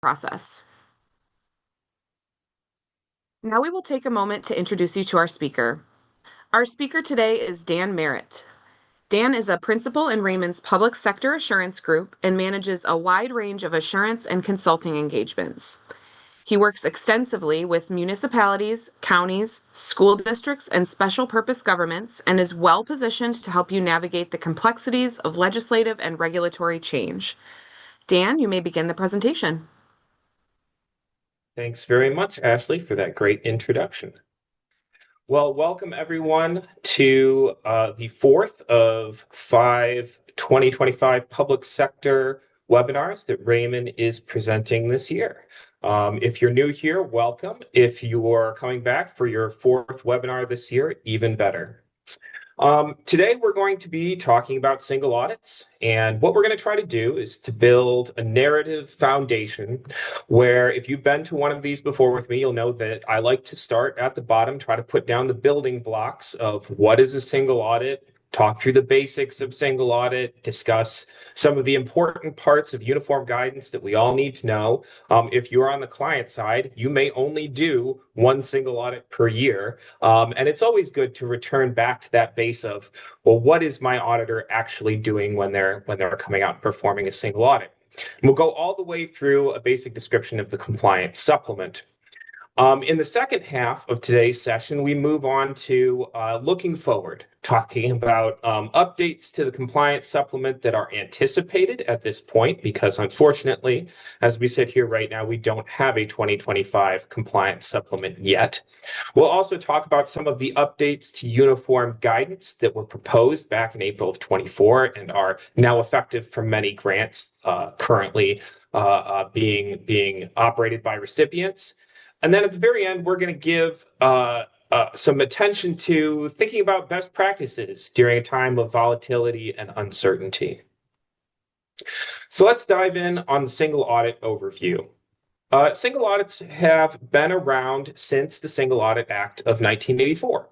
process. Now we will take a moment to introduce you to our speaker. Our speaker today is Dan Merritt. Dan is a principal in Rehmann's Public Sector Assurance Group and manages a wide range of assurance and consulting engagements. He works extensively with municipalities, counties, school districts, and special purpose governments and is well positioned to help you navigate the complexities of legislative and regulatory change. Dan, you may begin the presentation. Thanks very much, Ashley, for that great introduction. Well, welcome everyone to the fourth of 5 2025 public sector webinars that Rehmann is presenting this year. If you're new here, welcome. If you are coming back for your fourth webinar this year, even better. Today, we're going to be talking about single audits, and what we're going to try to do is to build a narrative foundation where if you've been to one of these before with me, you'll know that I like to start at the bottom, try to put down the building blocks of what is a single audit, talk through the basics of single audit, discuss some of the important parts of uniform guidance that we all need to know. If you're on the client side, you may only do one single audit per year. And it's always good to return back to that base of, well, what is my auditor actually doing when they're coming out and performing a single audit? And we'll go all the way through a basic description of the compliance supplement. In the second half of today's session, we move on to looking forward, talking about updates to the compliance supplement that are anticipated at this point, because unfortunately, as we sit here right now, we don't have a 2025 compliance supplement yet. We'll also talk about some of the updates to uniform guidance that were proposed back in April of 24 and are now effective for many grants currently being operated by recipients. And then at the very end, we're going to give some attention to thinking about best practices during a time of volatility and uncertainty. So let's dive in on the single audit overview. Single audits have been around since the Single Audit Act of 1984.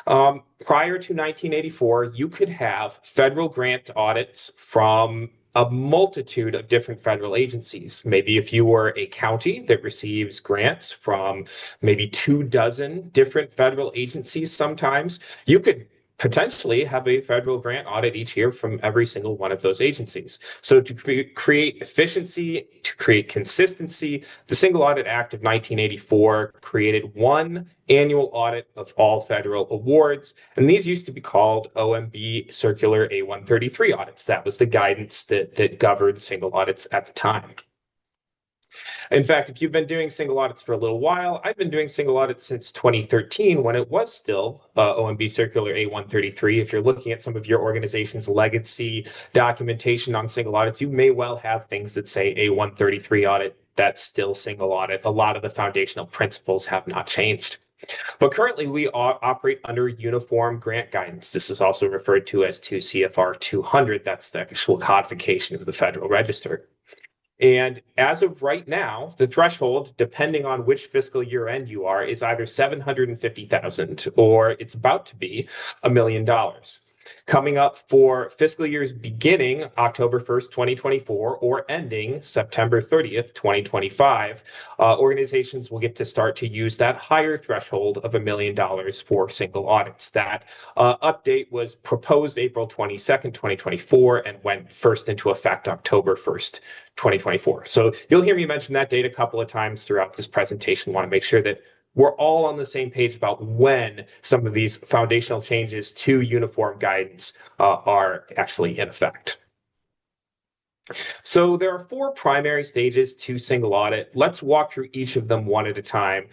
Prior to 1984, you could have federal grant audits from a multitude of different federal agencies. Maybe if you were a county that receives grants from maybe 24 different federal agencies sometimes, you could potentially have a federal grant audit each year from every single one of those agencies. So to create efficiency, to create consistency, the Single Audit Act of 1984 created one annual audit of all federal awards, and these used to be called OMB Circular A133 audits. That was the guidance that governed single audits at the time. In fact, if you've been doing single audits for a little while, I've been doing single audits since 2013 when it was still OMB Circular A133. If you're looking at some of your organization's legacy documentation on single audits, you may well have things that say A133 audit. That's still single audit. A lot of the foundational principles have not changed. But currently, we operate under uniform grant guidance. This is also referred to as 2 CFR 200. That's the actual codification of the Federal Register. And as of right now, the threshold, depending on which fiscal year end you are, is either $750,000 or it's about to be $1 million. Coming up for fiscal years beginning October 1st, 2024, or ending September 30th, 2025, organizations will get to start to use that higher threshold of $1 million for single audits. That update was proposed April 22nd, 2024, and went first into effect October 1st, 2024. So you'll hear me mention that date a couple of times throughout this presentation. Want to make sure that we're all on the same page about when some of these foundational changes to uniform guidance are actually in effect. So there are 4 primary stages to single audit. Let's walk through each of them one at a time.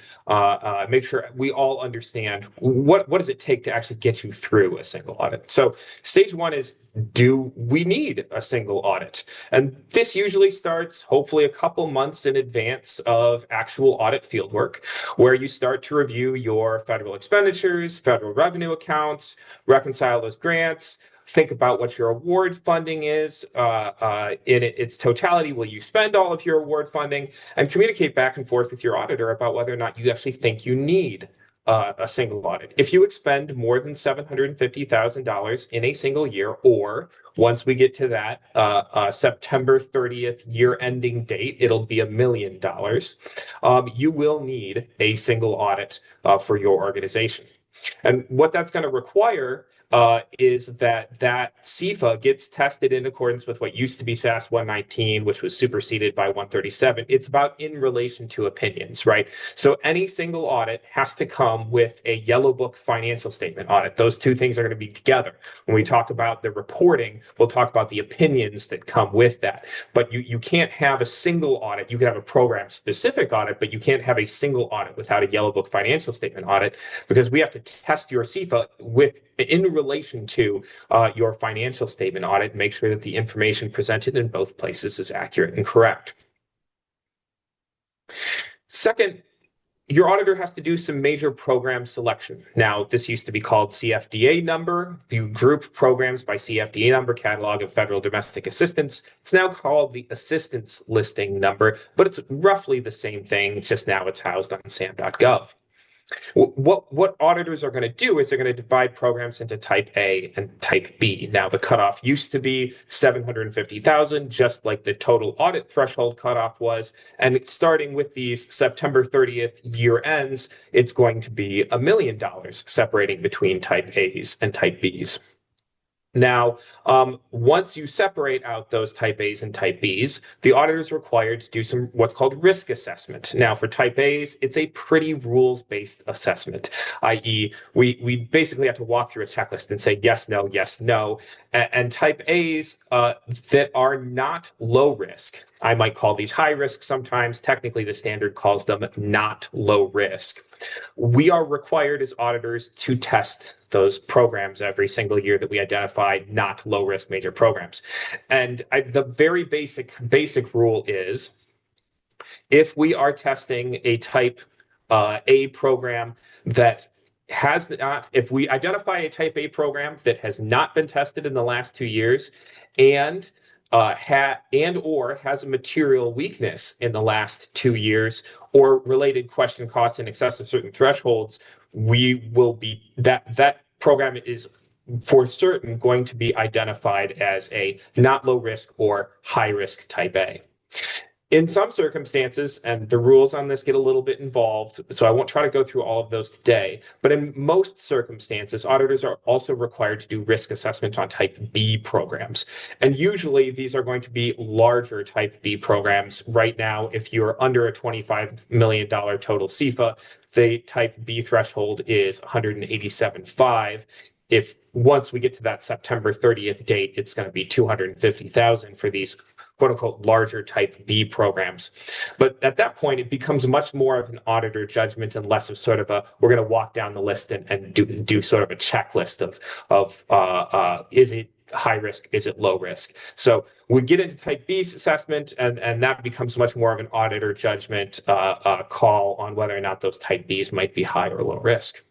Make sure we all understand what does it take to actually get you through a single audit. So stage 1 is, do we need a single audit? And this usually starts hopefully a couple months in advance of actual audit fieldwork, where you start to review your federal expenditures, federal revenue accounts, reconcile those grants, think about what your award funding is in its totality. Will you spend all of your award funding? And communicate back and forth with your auditor about whether or not you actually think you need a single audit. If you expend more than $750,000 in a single year, or once we get to that September 30th year ending date, it'll be $1 million. You will need a single audit for your organization. And what that's going to require is that CIFA gets tested in accordance with what used to be SAS 119, which was superseded by 137. It's about in relation to opinions, right? So any single audit has to come with a yellow book financial statement audit. Those two things are going to be together. When we talk about the reporting, we'll talk about the opinions that come with that. But you can't have a single audit. You can have a program specific audit, but you can't have a single audit without a yellow book financial statement audit, because we have to test your CIFA in relation to your financial statement audit and make sure that the information presented in both places is accurate and correct. Second, your auditor has to do some major program selection. Now, this used to be called CFDA number. If you group programs by CFDA number, Catalog of Federal Domestic Assistance, it's now called the Assistance Listing Number, but it's roughly the same thing, just now it's housed on SAM.gov. What auditors are going to do is they're going to divide programs into type A and type B. Now, the cutoff used to be 750,000, just like the total audit threshold cutoff was. And starting with these September 30th year ends, it's going to be $1 million separating between type A's and type B's. Now, once you separate out those type A's and type B's, the auditor is required to do some what's called risk assessment. Now, for type A's, it's a pretty rules-based assessment, i.e., we basically have to walk through a checklist and say yes, no, yes, no. And type A's that are not low risk, I might call these high risk sometimes. Technically, the standard calls them not low risk. We are required as auditors to test those programs every single year that we identify not low risk major programs. And the very basic rule is, if we are testing a type A program that has not, if we identify a type A program that has not been tested in the last 2 years and or has a material weakness in the last 2 years, or related question costs in excess of certain thresholds, we will be that program is for certain going to be identified as a not low risk or high risk type A. In some circumstances, and the rules on this get a little bit involved, so I won't try to go through all of those today, but in most circumstances, auditors are also required to do risk assessment on type B programs. And usually these are going to be larger type B programs. Right now, if you're under a $25 million total CIFA, the type B threshold is 187.5. If once we get to that September 30th date, it's going to be 250,000 for these quote unquote larger type B programs. But at that point, it becomes much more of an auditor judgment and less of sort of we're going to walk down the list and do sort of a checklist of is it high risk, is it low risk? So we get into type B assessment, and that becomes much more of an auditor judgment call on whether or not those type Bs might be high or low risk.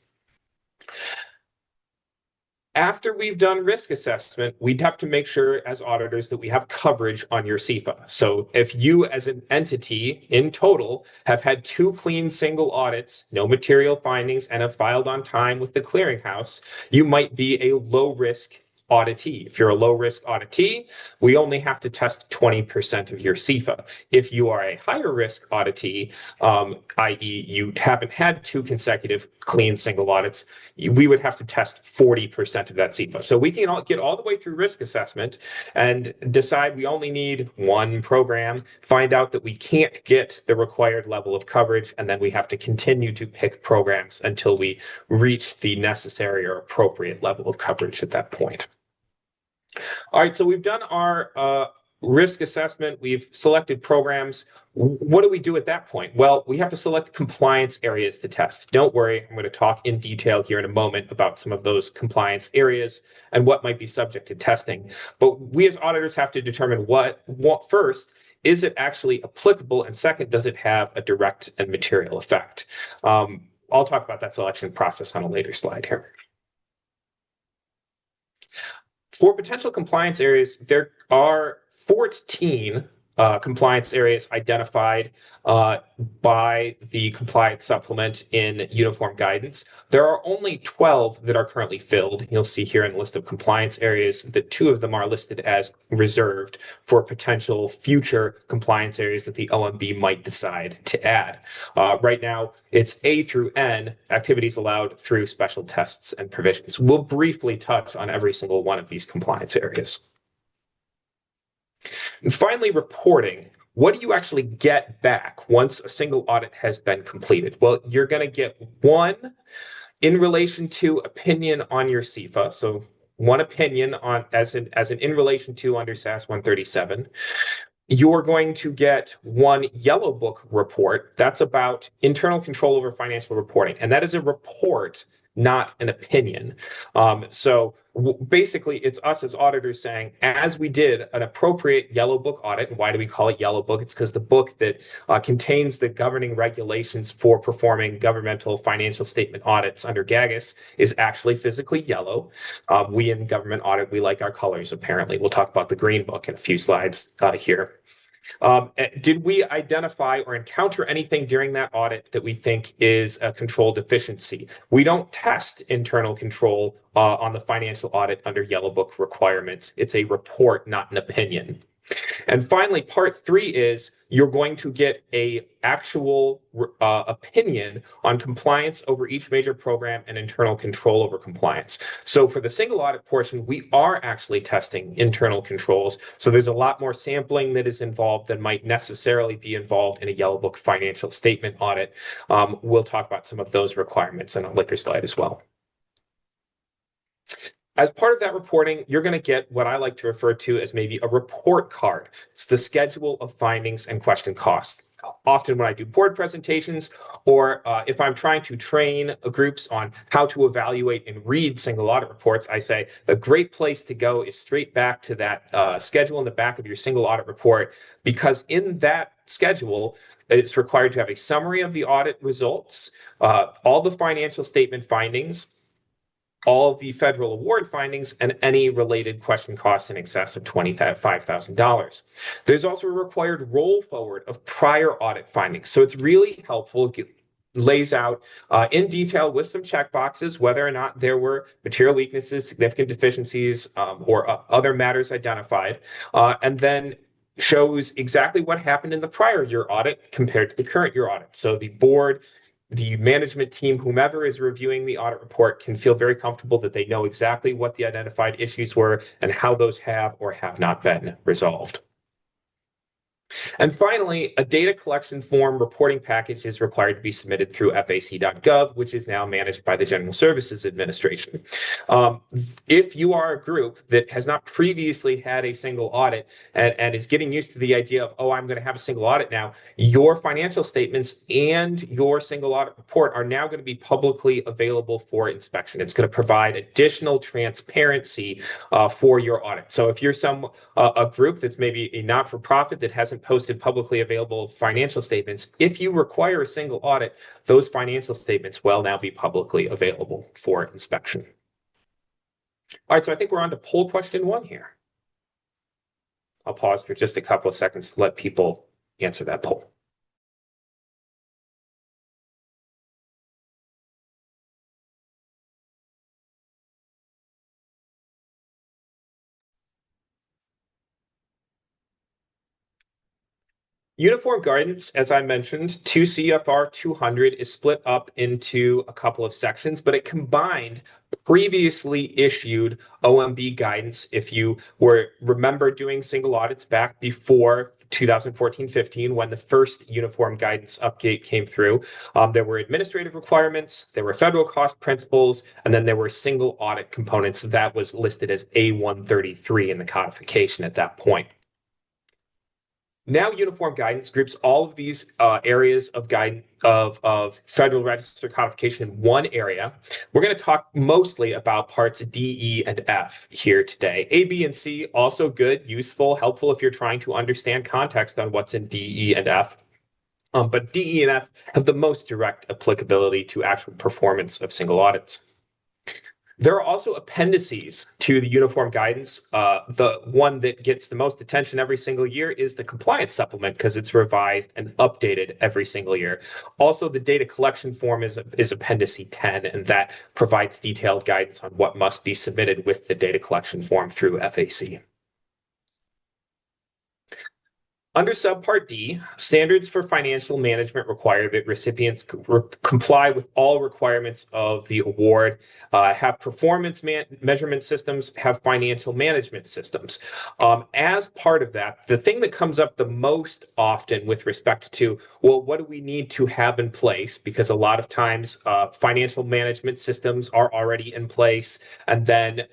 After we've done risk assessment, we'd have to make sure as auditors that we have coverage on your CIFA. So if you as an entity in total have had 2 clean single audits, no material findings, and have filed on time with the clearinghouse, you might be a low risk auditee. If you're a low risk auditee, we only have to test 20% of your CIFA. If you are a higher risk auditee, i.e. you haven't had 2 consecutive clean single audits, we would have to test 40% of that CIFA. So we can get all the way through risk assessment and decide we only need 1 program, find out that we can't get the required level of coverage, and then we have to continue to pick programs until we reach the necessary or appropriate level of coverage at that point. All right, so we've done our risk assessment. We've selected programs. What do we do at that point? Well, we have to select compliance areas to test. Don't worry, I'm going to talk in detail here in a moment about some of those compliance areas and what might be subject to testing. But we as auditors have to determine what first, is it actually applicable? And second, does it have a direct and material effect? I'll talk about that selection process on a later slide here. For potential compliance areas, there are 14 compliance areas identified by the compliance supplement in uniform guidance. There are only 12 that are currently filled. You'll see here in the list of compliance areas that 2 of them are listed as reserved for potential future compliance areas that the OMB might decide to add. Right now, it's A through N, activities allowed through special tests and provisions. We'll briefly touch on every single one of these compliance areas. And finally, reporting. What do you actually get back once a single audit has been completed? Well, you're going to get one in relation to opinion on your CIFA. So one opinion on as an in relation to under SAS 137. You're going to get one yellow book report. That's about internal control over financial reporting. And that is a report, not an opinion. So basically, it's us as auditors saying, as we did an appropriate yellow book audit, and why do we call it yellow book? It's because the book that contains the governing regulations for performing governmental financial statement audits under GAGAS is actually physically yellow. We in government audit, we like our colors, apparently. We'll talk about the green book in a few slides here. Did we identify or encounter anything during that audit that we think is a control deficiency? We don't test internal control on the financial audit under Yellow Book requirements. It's a report, not an opinion. And finally, part 3 is you're going to get a actual opinion on compliance over each major program and internal control over compliance. So for the single audit portion, we are actually testing internal controls. So there's a lot more sampling that is involved than might necessarily be involved in a Yellow Book financial statement audit. We'll talk about some of those requirements in a later slide as well. As part of that reporting, you're going to get what I like to refer to as maybe a report card. It's the schedule of findings and question costs. Often when I do board presentations, or if I'm trying to train groups on how to evaluate and read single audit reports, I say a great place to go is straight back to that schedule in the back of your single audit report, because in that schedule, it's required to have a summary of the audit results, all the financial statement findings, all of the federal award findings, and any related question costs in excess of $25,000. There's also a required roll forward of prior audit findings. So it's really helpful. It lays out in detail with some checkboxes whether or not there were material weaknesses, significant deficiencies, or other matters identified, and then shows exactly what happened in the prior year audit compared to the current year audit. So the board, the management team, whomever is reviewing the audit report, can feel very comfortable that they know exactly what the identified issues were and how those have or have not been resolved. And finally, a data collection form reporting package is required to be submitted through FAC.gov, which is now managed by the General Services Administration. If you are a group that has not previously had a single audit and is getting used to the idea of, oh, I'm going to have a single audit now, your financial statements and your single audit report are now going to be publicly available for inspection. It's going to provide additional transparency for your audit. So if you're a group that's maybe a not-for-profit that hasn't posted publicly available financial statements, if you require a single audit, those financial statements will now be publicly available for inspection. All right, so I think we're on to poll question 1 here. I'll pause for just a couple of seconds to let people answer that poll. Uniform guidance, as I mentioned, 2 CFR 200 is split up into a couple of sections, but it combined previously issued OMB guidance. If you remember doing single audits back before 2014-15, when the first uniform guidance update came through, there were administrative requirements, there were federal cost principles, and then there were single audit components that was listed as A133 in the codification at that point. Now, uniform guidance groups all of these areas of guidance of Federal Register codification in one area. We're going to talk mostly about parts D, E, and F here today. A, B, and C, also good, useful, helpful if you're trying to understand context on what's in D, E, and F. But D, E, and F have the most direct applicability to actual performance of single audits. There are also appendices to the uniform guidance. The one that gets the most attention every single year is the compliance supplement because it's revised and updated every single year. Also, the data collection form is Appendix 10, and that provides detailed guidance on what must be submitted with the data collection form through FAC. Under Subpart D, standards for financial management require that recipients comply with all requirements of the award, have performance measurement systems, have financial management systems. As part of that, the thing that comes up the most often with respect to, well, what do we need to have in place? Because a lot of times financial management systems are already in place, and then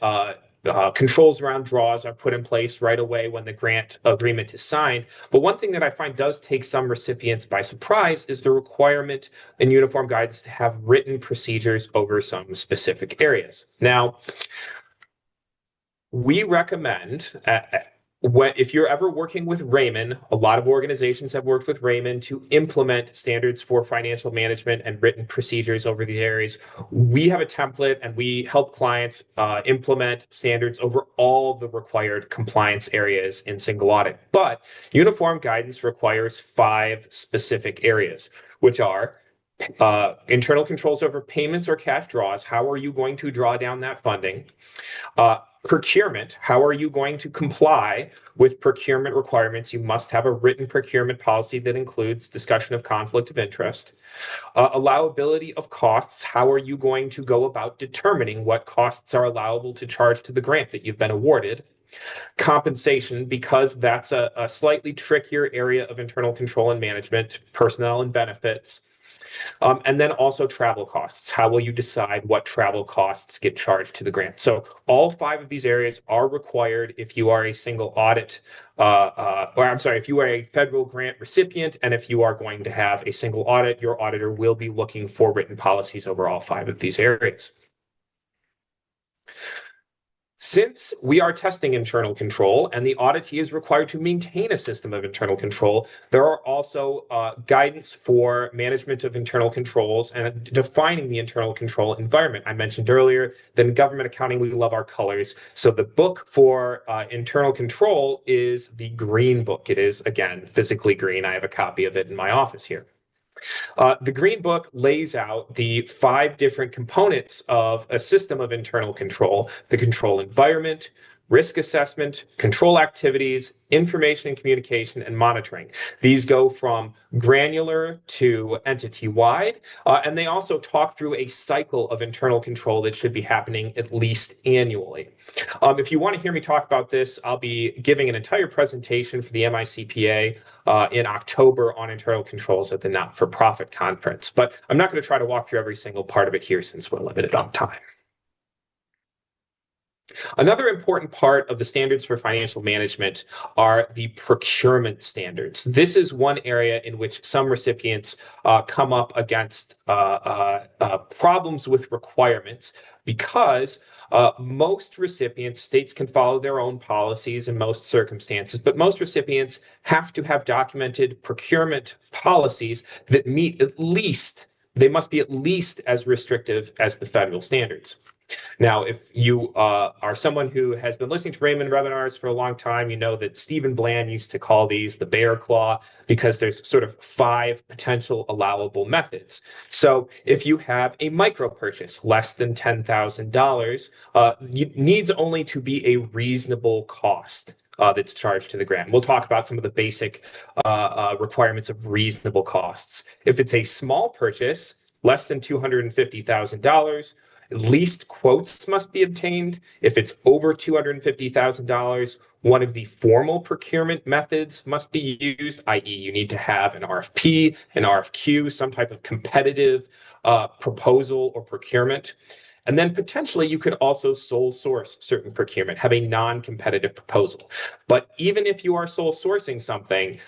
controls around draws are put in place right away when the grant agreement is signed. But one thing that I find does take some recipients by surprise is the requirement in uniform guidance to have written procedures over some specific areas. Now, we recommend if you're ever working with Rehmann, a lot of organizations have worked with Rehmann to implement standards for financial management and written procedures over these areas. We have a template and we help clients implement standards over all the required compliance areas in Single Audit. But uniform guidance requires 5 specific areas, which are internal controls over payments or cash draws. How are you going to draw down that funding? Procurement, how are you going to comply with procurement requirements? You must have a written procurement policy that includes discussion of conflict of interest. Allowability of costs, how are you going to go about determining what costs are allowable to charge to the grant that you've been awarded? Compensation, because that's a slightly trickier area of internal control and management, personnel and benefits. And then also travel costs. How will you decide what travel costs get charged to the grant? So all 5 of these areas are required if you are a single audit, if you are a federal grant recipient, and if you are going to have a single audit, your auditor will be looking for written policies over all 5 of these areas. Since we are testing internal control and the auditee is required to maintain a system of internal control, there are also guidance for management of internal controls and defining the internal control environment. I mentioned earlier that in government accounting, we love our colors. So the book for internal control is the green book. It is, again, physically green. I have a copy of it in my office here. The Green Book lays out the 5 different components of a system of internal control: the control environment, risk assessment, control activities, information and communication, and monitoring. These go from granular to entity-wide, and they also talk through a cycle of internal control that should be happening at least annually. If you want to hear me talk about this, I'll be giving an entire presentation for the MICPA in October on internal controls at the Not-for-Profit Conference, but I'm not going to try to walk through every single part of it here since we're limited on time. Another important part of the standards for financial management are the procurement standards. This is one area in which some recipients come up against problems with requirements because most recipients, states can follow their own policies in most circumstances, but most recipients have to have documented procurement policies that they must be at least as restrictive as the federal standards. Now, if you are someone who has been listening to Rehmann webinars for a long time, you know that Stephen Bland used to call these the bear claw because there's sort of 5 potential allowable methods. So if you have a micro purchase less than $10,000, it needs only to be a reasonable cost that's charged to the grant. We'll talk about some of the basic requirements of reasonable costs. If it's a small purchase, less than $250,000, at least quotes must be obtained. If it's over $250,000, one of the formal procurement methods must be used, i.e. you need to have an RFP, an RFQ, some type of competitive proposal or procurement. And then potentially you could also sole source certain procurement, have a non-competitive proposal. But even if you are sole sourcing something,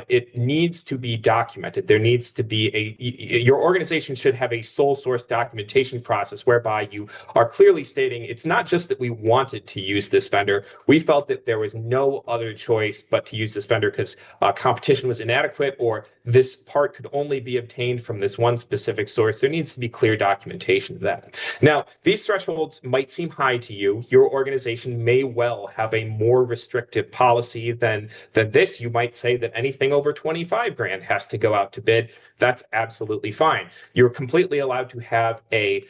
it needs to be documented. There needs to be your organization should have a sole source documentation process whereby you are clearly stating it's not just that we wanted to use this vendor. We felt that there was no other choice but to use this vendor because competition was inadequate or this part could only be obtained from this one specific source. There needs to be clear documentation of that. Now, Now, these thresholds might seem high to you. Your organization may well have a more restrictive policy than this. You might say that anything over 25 grand has to go out to bid. That's absolutely fine. You're completely allowed to have a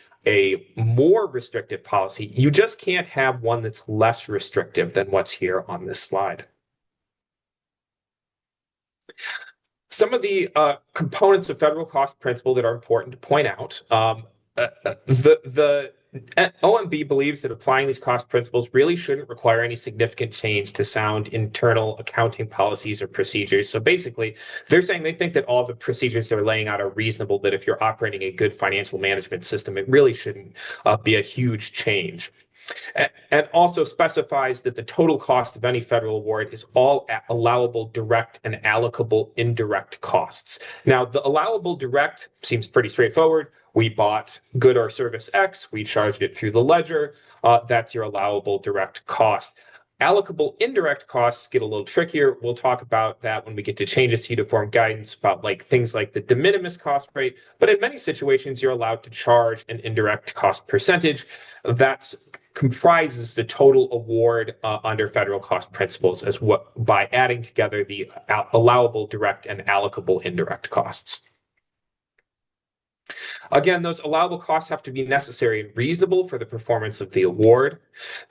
more restrictive policy. You just can't have one that's less restrictive than what's here on this slide. Some of the components of federal cost principle that are important to point out. The OMB believes that applying these cost principles really shouldn't require any significant change to sound internal accounting policies or procedures. So basically, they're saying they think that all the procedures they're laying out are reasonable, that if you're operating a good financial management system, it really shouldn't be a huge change. And also specifies that the total cost of any federal award is all allowable direct and allocable indirect costs. Now, the allowable direct seems pretty straightforward. We bought good or service X, we charged it through the ledger. That's your allowable direct cost. Allocable indirect costs get a little trickier. We'll talk about that when we get to changes to uniform guidance about things like the de minimis cost rate. But in many situations, you're allowed to charge an indirect cost percentage. That comprises the total award under federal cost principles by adding together the allowable direct and allocable indirect costs. Again, those allowable costs have to be necessary and reasonable for the performance of the award.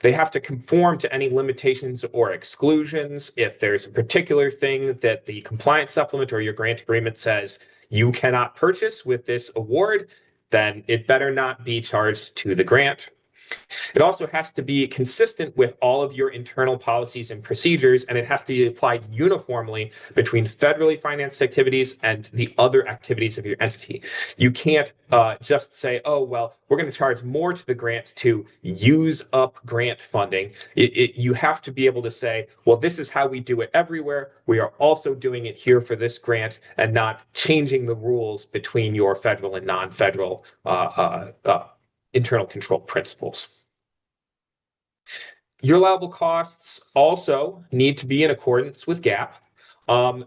They have to conform to any limitations or exclusions. If there's a particular thing that the compliance supplement or your grant agreement says you cannot purchase with this award, then it better not be charged to the grant. It also has to be consistent with all of your internal policies and procedures, and it has to be applied uniformly between federally financed activities and the other activities of your entity. You can't just say, oh, well, we're going to charge more to the grant to use up grant funding. You have to be able to say, well, this is how we do it everywhere. We are also doing it here for this grant, and not changing the rules between your federal and non-federal internal control principles. Your allowable costs also need to be in accordance with GAAP,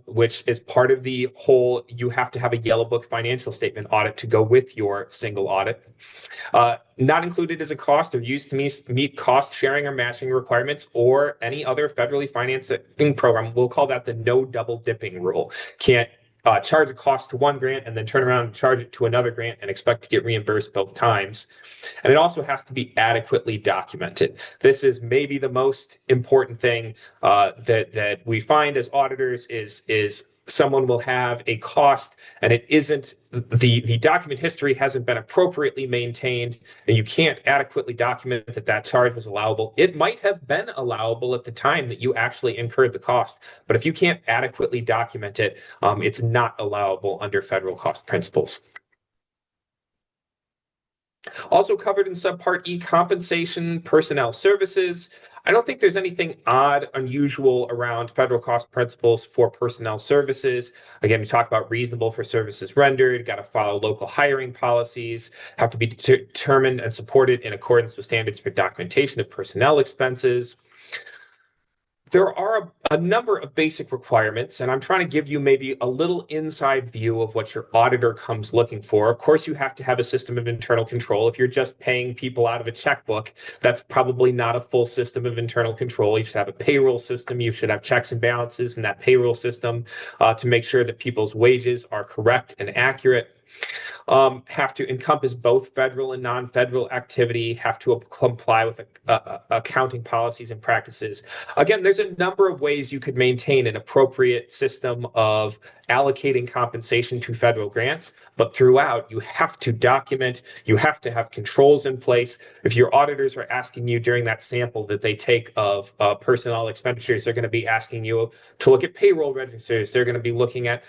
which is part of the whole, you have to have a yellow book financial statement audit to go with your single audit. Not included as a cost or used to meet cost sharing or matching requirements or any other federally financing program. We'll call that the no double dipping rule. Can't charge a cost to one grant and then turn around and charge it to another grant and expect to get reimbursed both times. And it also has to be adequately documented. This is maybe the most important thing that we find as auditors is someone will have a cost and it isn't, the document history hasn't been appropriately maintained, and you can't adequately document that that charge was allowable. It might have been allowable at the time that you actually incurred the cost, but if you can't adequately document it, it's not allowable under federal cost principles. Also covered in Subpart E, compensation, personnel services. I don't think there's anything odd, unusual around federal cost principles for personnel services. Again, we talk about reasonable for services rendered, got to follow local hiring policies, have to be determined and supported in accordance with standards for documentation of personnel expenses. There are a number of basic requirements, and I'm trying to give you maybe a little inside view of what your auditor comes looking for. Of course, you have to have a system of internal control. If you're just paying people out of a checkbook, that's probably not a full system of internal control. You should have a payroll system. You should have checks and balances in that payroll system to make sure that people's wages are correct and accurate. Have to encompass both federal and non-federal activity, have to comply with accounting policies and practices. Again, there's a number of ways you could maintain an appropriate system of allocating compensation to federal grants, but throughout, you have to document, you have to have controls in place. If your auditors are asking you during that sample that they take of personnel expenditures, they're going to be asking you to look at payroll registers. They're going to be looking at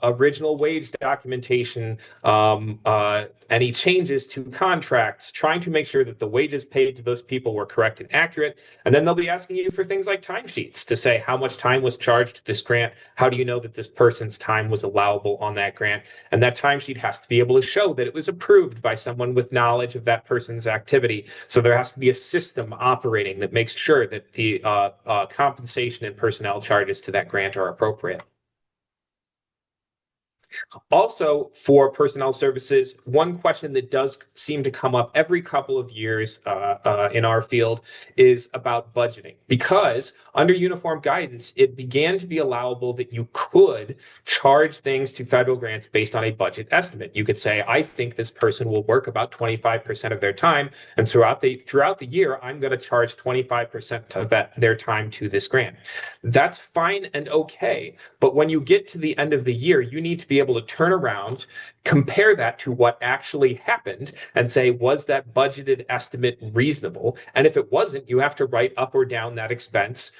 original wage documentation, any changes to contracts, trying to make sure that the wages paid to those people were correct and accurate. And then they'll be asking you for things like timesheets to say how much time was charged to this grant. How do you know that this person's time was allowable on that grant? And that timesheet has to be able to show that it was approved by someone with knowledge of that person's activity. So there has to be a system operating that makes sure that the compensation and personnel charges to that grant are appropriate. Also, for personnel services, one question that does seem to come up every couple of years in our field is about budgeting. Because under uniform guidance, it began to be allowable that you could charge things to federal grants based on a budget estimate. You could say, I think this person will work about 25% of their time, and throughout the year, I'm going to charge 25% of their time to this grant. That's fine and okay. But when you get to the end of the year, you need to be able to turn around, compare that to what actually happened, and say, was that budgeted estimate reasonable? And if it wasn't, you have to write up or down that expense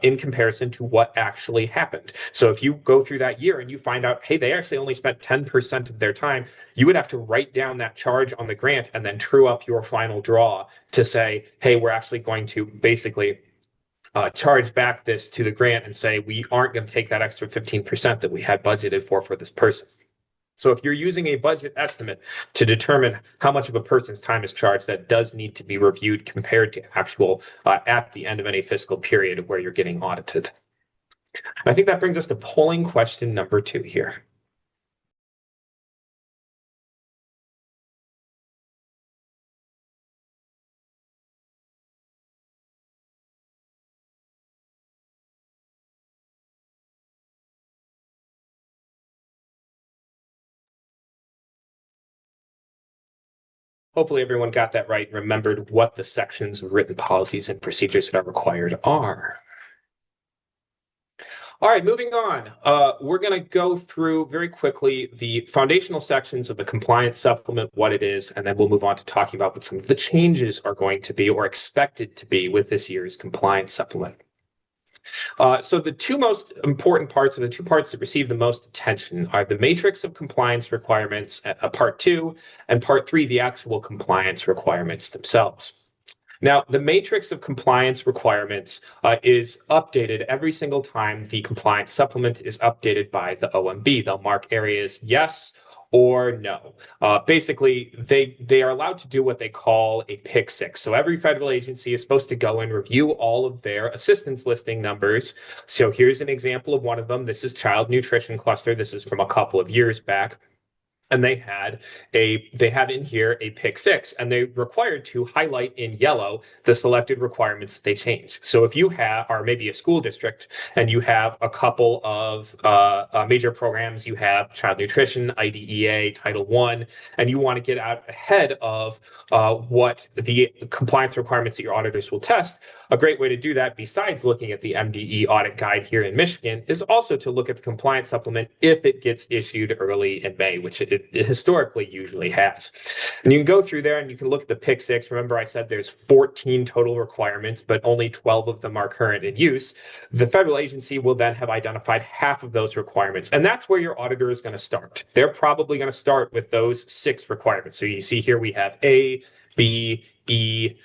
in comparison to what actually happened. So if you go through that year and you find out, hey, they actually only spent 10% of their time, you would have to write down that charge on the grant and then true up your final draw to say, hey, we're actually going to basically charge back this to the grant and say we aren't going to take that extra 15% that we had budgeted for this person. So if you're using a budget estimate to determine how much of a person's time is charged, that does need to be reviewed compared to actual at the end of any fiscal period where you're getting audited. And I think that brings us to polling question number 2 here. Hopefully everyone got that right and remembered what the sections of written policies and procedures that are required are. All right, moving on. We're going to go through very quickly the foundational sections of the compliance supplement, what it is, and then we'll move on to talking about what some of the changes are going to be or expected to be with this year's compliance supplement. So the two most important parts, or the two parts that receive the most attention, are the matrix of compliance requirements, part 2, and part 3, the actual compliance requirements themselves. Now, the matrix of compliance requirements is updated every single time the compliance supplement is updated by the OMB. They'll mark areas yes or no. Basically, they are allowed to do what they call a pick six. So every federal agency is supposed to go and review all of their assistance listing numbers. So here's an example of one of them. This is Child Nutrition Cluster. This is from a couple of years back. And they had in here a pick six, and they required to highlight in yellow the selected requirements that they change. So if you are maybe a school district and you have a couple of major programs, you have child nutrition, IDEA, Title I, and you want to get out ahead of what the compliance requirements that your auditors will test, a great way to do that, besides looking at the MDE audit guide here in Michigan, is also to look at the compliance supplement if it gets issued early in May, which it historically usually has. And you can go through there and you can look at the pick six. Remember, I said there's 14 total requirements, but only 12 of them are current in use. The federal agency will then have identified half of those requirements. And that's where your auditor is going to start. They're probably going to start with those 6 requirements. So you see here we have A, B, E,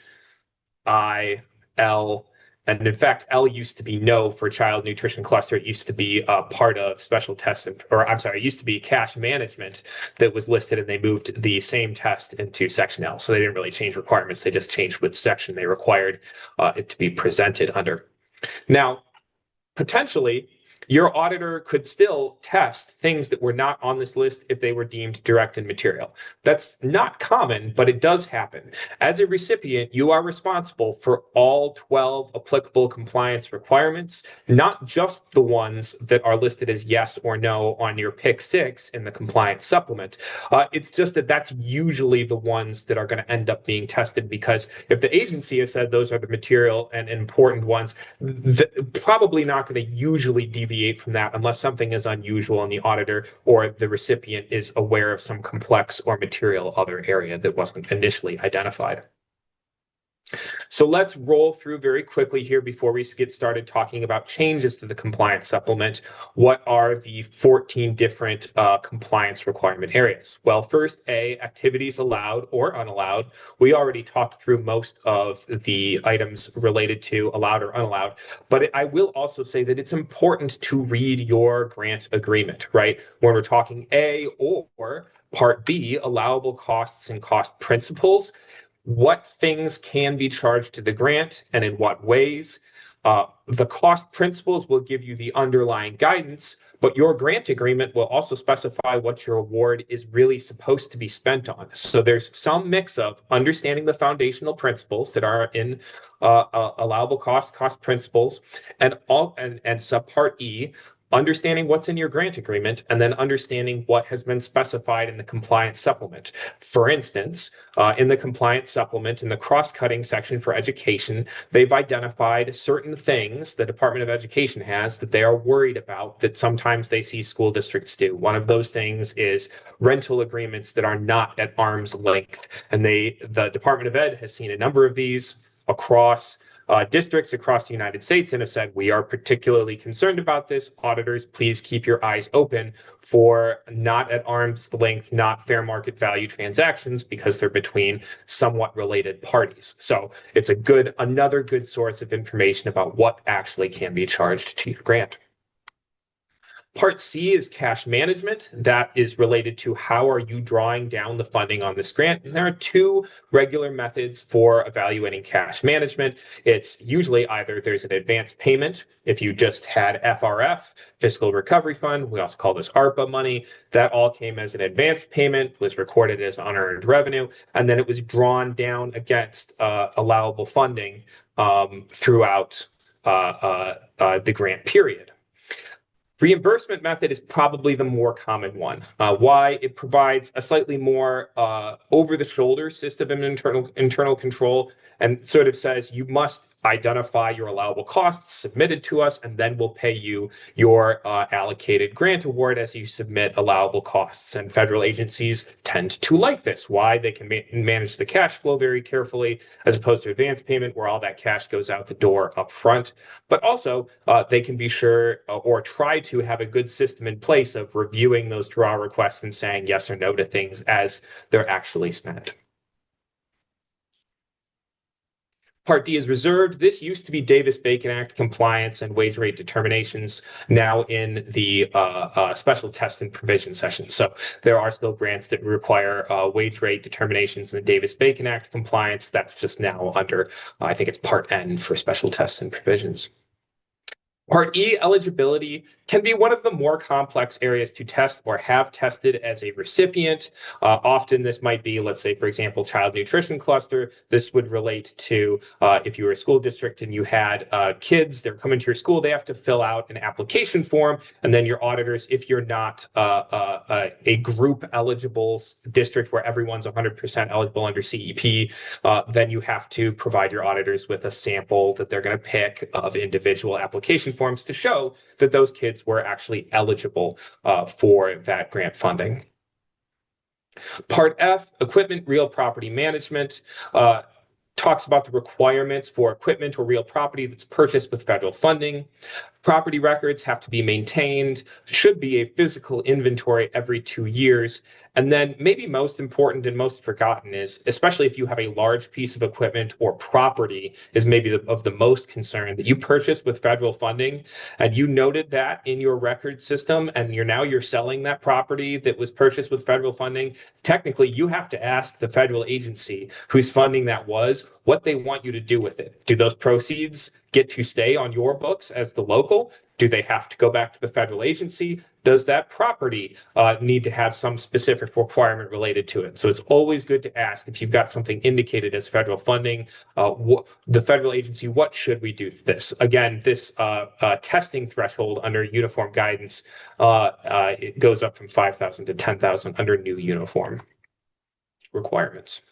I, L, and in fact, L used to be no for child nutrition cluster. It used to be part of special tests, it used to be cash management that was listed, and they moved the same test into section L. So they didn't really change requirements. They just changed which section they required it to be presented under. Now, potentially, your auditor could still test things that were not on this list if they were deemed direct and material. That's not common, but it does happen. As a recipient, you are responsible for all 12 applicable compliance requirements, not just the ones that are listed as yes or no on your pick six in the compliance supplement. It's just that that's usually the ones that are going to end up being tested, because if the agency has said those are the material and important ones, probably not going to usually deviate from that unless something is unusual and the auditor or the recipient is aware of some complex or material other area that wasn't initially identified. So let's roll through very quickly here before we get started talking about changes to the compliance supplement. What are the 14 different compliance requirement areas? Well, first, A, activities allowed or unallowed. We already talked through most of the items related to allowed or unallowed, but I will also say that it's important to read your grant agreement, right? When we're talking A or Part B, allowable costs and cost principles, what things can be charged to the grant and in what ways. The cost principles will give you the underlying guidance, but your grant agreement will also specify what your award is really supposed to be spent on. So there's some mix of understanding the foundational principles that are in allowable cost principles, and subpart E, understanding what's in your grant agreement, and then understanding what has been specified in the compliance supplement. For instance, in the compliance supplement, in the cross-cutting section for education, they've identified certain things the Department of Education has that they are worried about that sometimes they see school districts do. One of those things is rental agreements that are not at arm's length. And the Department of Ed has seen a number of these across districts across the United States and have said, we are particularly concerned about this. Auditors, please keep your eyes open for not at arm's length, not fair market value transactions because they're between somewhat related parties. So it's another good source of information about what actually can be charged to your grant. Part C is cash management. That is related to how are you drawing down the funding on this grant. And there are two regular methods for evaluating cash management. It's usually either there's an advance payment. If you just had FRF, Fiscal Recovery Fund, we also call this ARPA money, that all came as an advance payment, was recorded as unearned revenue, and then it was drawn down against allowable funding throughout the grant period. Reimbursement method is probably the more common one. Why? It provides a slightly more over-the-shoulder system of internal control and sort of says you must identify your allowable costs submitted to us, and then we'll pay you your allocated grant award as you submit allowable costs. And federal agencies tend to like this. Why? They can manage the cash flow very carefully as opposed to advance payment where all that cash goes out the door up front. But also, they can be sure or try to have a good system in place of reviewing those draw requests and saying yes or no to things as they're actually spent. Part D is reserved. This used to be Davis-Bacon Act compliance and wage rate determinations, now in the special test and provision section. So there are still grants that require wage rate determinations in the Davis-Bacon Act compliance. That's just now under, I think it's Part N for special tests and provisions. Part E, eligibility, can be one of the more complex areas to test or have tested as a recipient. Often this might be, let's say, for example, child nutrition cluster. This would relate to if you were a school district and you had kids, they're coming to your school, they have to fill out an application form. And then your auditors, if you're not a group eligible district where everyone's 100% eligible under CEP, then you have to provide your auditors with a sample that they're going to pick of individual application forms to show that those kids were actually eligible for that grant funding. Part F, equipment, real property management, talks about the requirements for equipment or real property that's purchased with federal funding. Property records have to be maintained, should be a physical inventory every 2 years. And then maybe most important and most forgotten is, especially if you have a large piece of equipment or property is maybe of the most concern that you purchased with federal funding and you noted that in your record system and you're selling that property that was purchased with federal funding. Technically, you have to ask the federal agency whose funding that was what they want you to do with it. Do those proceeds get to stay on your books as the local? Do they have to go back to the federal agency? Does that property need to have some specific requirement related to it? So it's always good to ask if you've got something indicated as federal funding, the federal agency, what should we do to this? Again, this testing threshold under uniform guidance, it goes up from 5,000 to 10,000 under new uniform requirements.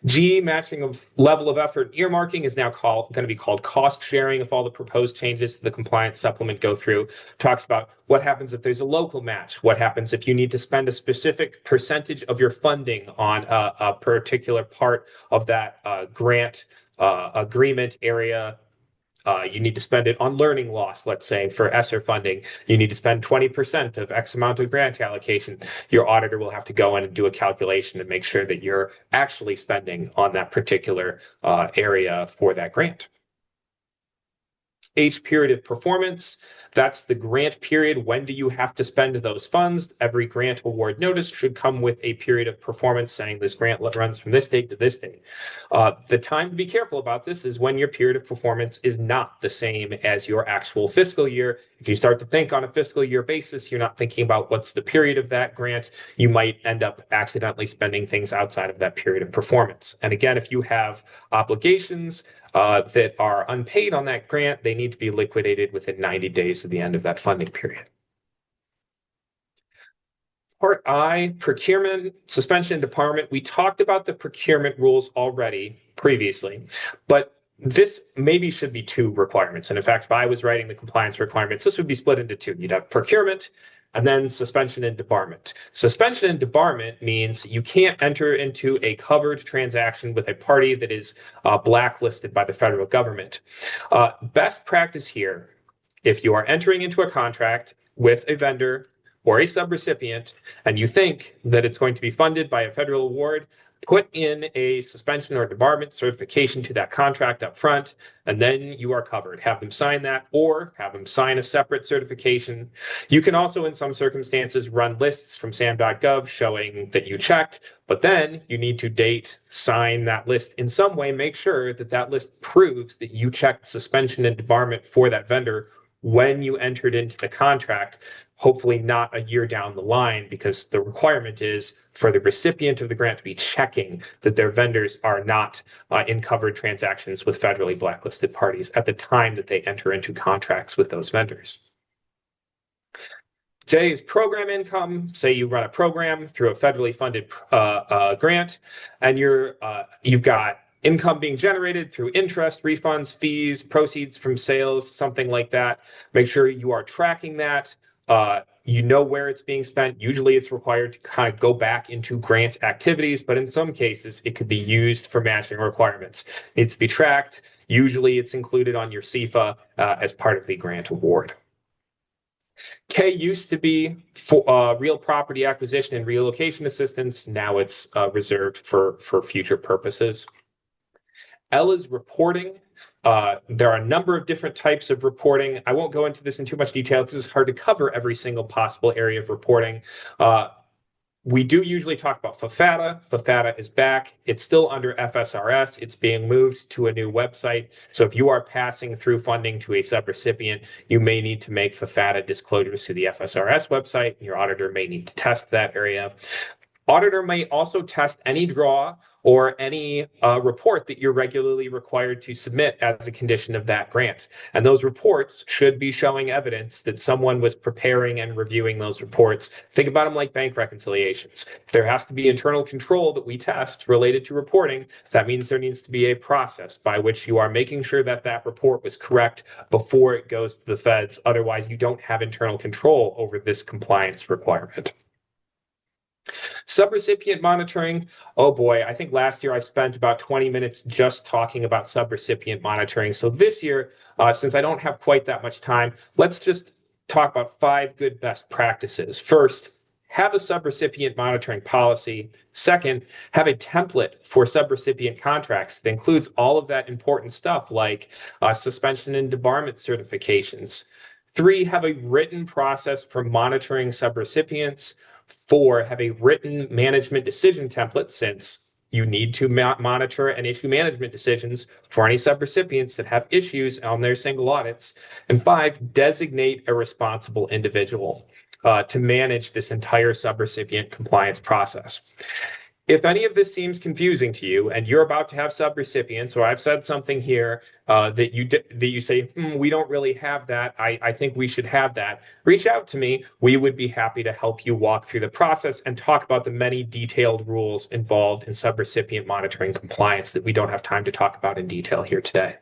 G, matching of level of effort earmarking is now going to be called cost sharing if all the proposed changes to the compliance supplement go through. Talks about what happens if there's a local match, what happens if you need to spend a specific percentage of your funding on a particular part of that grant agreement area. You need to spend it on learning loss, let's say, for ESSER funding. You need to spend 20% of X amount of grant allocation. Your auditor will have to go in and do a calculation to make sure that you're actually spending on that particular area for that grant. H period of performance, that's the grant period. When do you have to spend those funds? Every grant award notice should come with a period of performance saying this grant runs from this date to this date. The time to be careful about this is when your period of performance is not the same as your actual fiscal year. If you start to think on a fiscal year basis, you're not thinking about what's the period of that grant. You might end up accidentally spending things outside of that period of performance. And again, if you have obligations that are unpaid on that grant, they need to be liquidated within 90 days of the end of that funding period. Part I, procurement, suspension, and debarment. We talked about the procurement rules already previously, but this maybe should be two requirements. And in fact, if I was writing the compliance requirements, this would be split into two. You'd have procurement and then suspension and debarment. Suspension and debarment means you can't enter into a covered transaction with a party that is blacklisted by the federal government. Best practice here, if you are entering into a contract with a vendor or a subrecipient, and you think that it's going to be funded by a federal award, put in a suspension or debarment certification to that contract up front, and then you are covered. Have them sign that or have them sign a separate certification. You can also, in some circumstances, run lists from sam.gov showing that you checked, but then you need to date, sign that list in some way, make sure that that list proves that you checked suspension and debarment for that vendor when you entered into the contract, hopefully not a year down the line, because the requirement is for the recipient of the grant to be checking that their vendors are not in covered transactions with federally blacklisted parties at the time that they enter into contracts with those vendors. J is program income. Say you run a program through a federally funded grant, and you've got income being generated through interest, refunds, fees, proceeds from sales, something like that. Make sure you are tracking that. You know where it's being spent. Usually it's required to kind of go back into grant activities, but in some cases it could be used for matching requirements. It needs to be tracked. Usually it's included on your CFA as part of the grant award. K used to be for real property acquisition and relocation assistance. Now it's reserved for future purposes. L is reporting. There are a number of different types of reporting. I won't go into this in too much detail because it's hard to cover every single possible area of reporting. We do usually talk about FFATA. FFATA is back. It's still under FSRS. It's being moved to a new website. So if you are passing through funding to a subrecipient, you may need to make FFATA disclosures to the FSRS website. Your auditor may need to test that area. Auditor may also test any draw or any report that you're regularly required to submit as a condition of that grant. And those reports should be showing evidence that someone was preparing and reviewing those reports. Think about them like bank reconciliations. If there has to be internal control that we test related to reporting, that means there needs to be a process by which you are making sure that that report was correct before it goes to the feds. Otherwise, you don't have internal control over this compliance requirement. Subrecipient monitoring. Oh boy, I think last year I spent about 20 minutes just talking about subrecipient monitoring. So this year, since I don't have quite that much time, let's just talk about 5 good best practices. First, have a subrecipient monitoring policy. Second, have a template for subrecipient contracts that includes all of that important stuff like suspension and debarment certifications. 3, have a written process for monitoring subrecipients. 4, have a written management decision template, since you need to monitor and issue management decisions for any subrecipients that have issues on their single audits. And 5, designate a responsible individual to manage this entire subrecipient compliance process. If any of this seems confusing to you and you're about to have subrecipients, or I've said something here that you say, we don't really have that, I think we should have that, reach out to me. We would be happy to help you walk through the process and talk about the many detailed rules involved in subrecipient monitoring compliance that we don't have time to talk about in detail here today.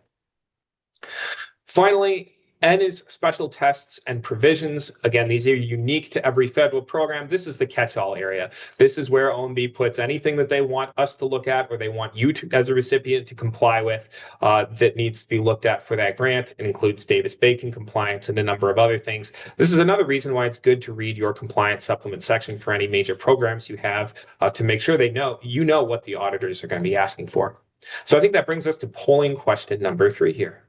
Finally, N is special tests and provisions. Again, these are unique to every federal program. This is the catch-all area. This is where OMB puts anything that they want us to look at or they want you to, as a recipient, to comply with that needs to be looked at for that grant. It includes Davis-Bacon compliance and a number of other things. This is another reason why it's good to read your compliance supplement section for any major programs you have to make sure you know what the auditors are going to be asking for. So I think that brings us to polling question number 3 here.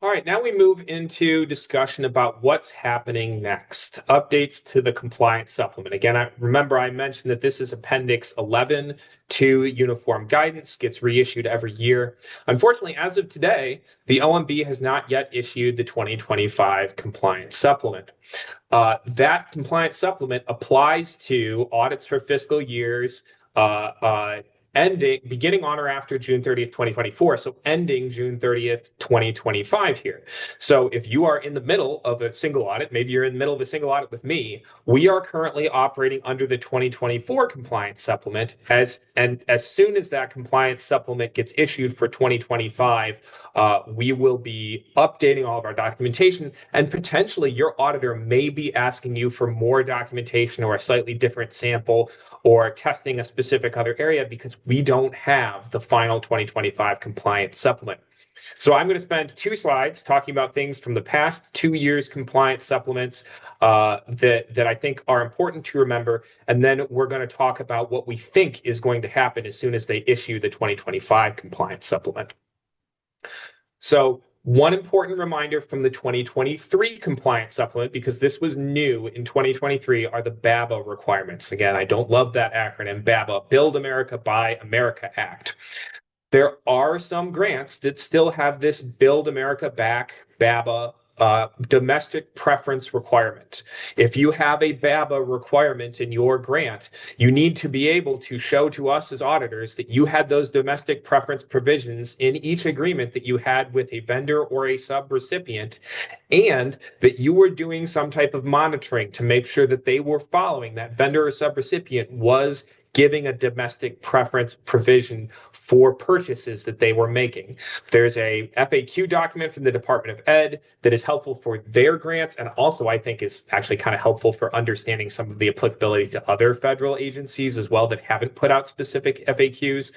All right, now we move into discussion about what's happening next. Updates to the compliance supplement. Again, remember I mentioned that this is Appendix 11 to Uniform Guidance, gets reissued every year. Unfortunately, as of today, the OMB has not yet issued the 2025 compliance supplement. That compliance supplement applies to audits for fiscal years uh, uh, beginning on or after June 30th, 2024. So ending June 30th, 2025 here. So if you are in the middle of a single audit, maybe you're in the middle of a single audit with me, we are currently operating under the 2024 compliance supplement and as soon as that compliance supplement gets issued for 2025, we will be updating all of our documentation, and potentially your auditor may be asking you for more documentation or a slightly different sample or testing a specific other area because we don't have the final 2025 compliance supplement. So I'm going to spend 2 slides talking about things from the past 2 years compliance supplements that I think are important to remember. And then we're going to talk about what we think is going to happen as soon as they issue the 2025 compliance supplement. So one important reminder from the 2023 compliance supplement, because this was new in 2023, are the BABA requirements. Again, I don't love that acronym, BABA, Build America, Buy America Act. There are some grants that still have this Build America Back BABA domestic preference requirement. If you have a BABA requirement in your grant, you need to be able to show to us as auditors that you had those domestic preference provisions in each agreement that you had with a vendor or a subrecipient, and that you were doing some type of monitoring to make sure that they were following, that vendor or subrecipient was giving a domestic preference provision for purchases that they were making. There's a FAQ document from the Department of Ed that is helpful for their grants, and also I think is actually kind of helpful for understanding some of the applicability to other federal agencies as well that haven't put out specific FAQs.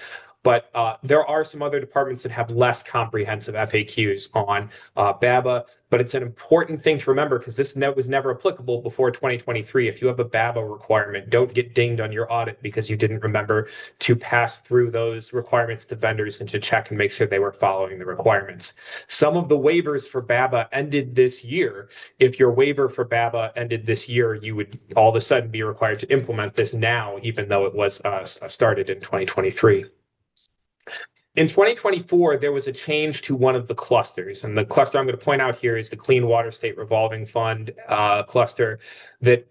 But there are some other departments that have less comprehensive FAQs on BABA. But it's an important thing to remember because this was never applicable before 2023. If you have a BABA requirement, don't get dinged on your audit because you didn't remember to pass through those requirements to vendors and to check and make sure they were following the requirements. Some of the waivers for BABA ended this year. If your waiver for BABA ended this year, you would all of a sudden be required to implement this now, even though it was started in 2023. In 2024, there was a change to one of the clusters, and the cluster I'm going to point out here is the Clean Water State Revolving Fund cluster that